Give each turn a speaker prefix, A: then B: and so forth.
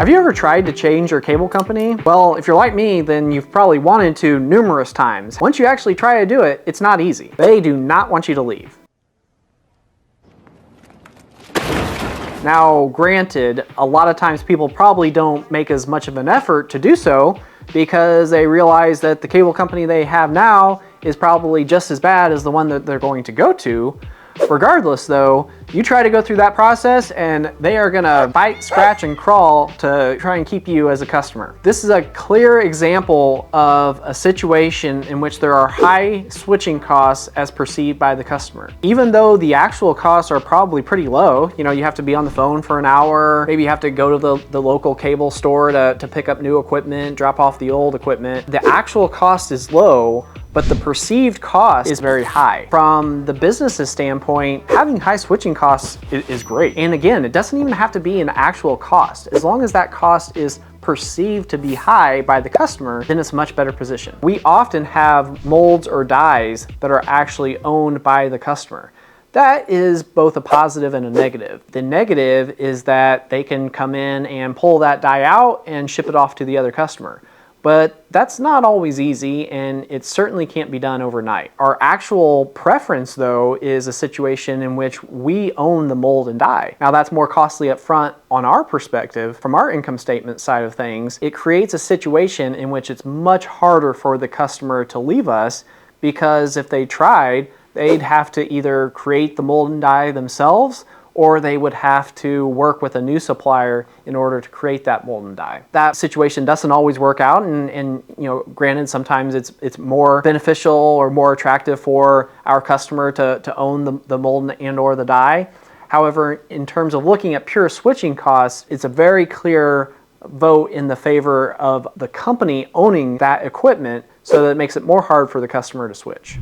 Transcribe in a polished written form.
A: Have you ever tried to change your cable company? Well, if you're like me, then you've probably wanted to numerous times. Once you actually try to do it, it's not easy. They do not want you to leave. Now, granted, a lot of times people probably don't make as much of an effort to do so because they realize that the cable company they have now is probably just as bad as the one that they're going to go to. Regardless though, you try to go through that process and they are gonna bite, scratch, and crawl to try and keep you as a customer. This is a clear example of a situation in which there are high switching costs as perceived by the customer. Even though the actual costs are probably pretty low, you know, you have to be on the phone for an hour, maybe you have to go to the local cable store to pick up new equipment, drop off the old equipment. The actual cost is low, but the perceived cost is very high. From the business's standpoint, having high switching costs is great. And again, it doesn't even have to be an actual cost. As long as that cost is perceived to be high by the customer, then it's a much better position. We often have molds or dies that are actually owned by the customer. That is both a positive and a negative. The negative is that they can come in and pull that die out and ship it off to the other customer. But that's not always easy, and it certainly can't be done overnight. Our actual preference, though, is a situation in which we own the mold and die. Now, that's more costly up front on our perspective. From our income statement side of things, it creates a situation in which it's much harder for the customer to leave us, because if they tried, they'd have to either create the mold and die themselves, or they would have to work with a new supplier in order to create that mold and die. That situation doesn't always work out, and you know, granted, sometimes it's more beneficial or more attractive for our customer to own the mold and or the die. However, in terms of looking at pure switching costs, it's a very clear vote in the favor of the company owning that equipment, so that it makes it more hard for the customer to switch.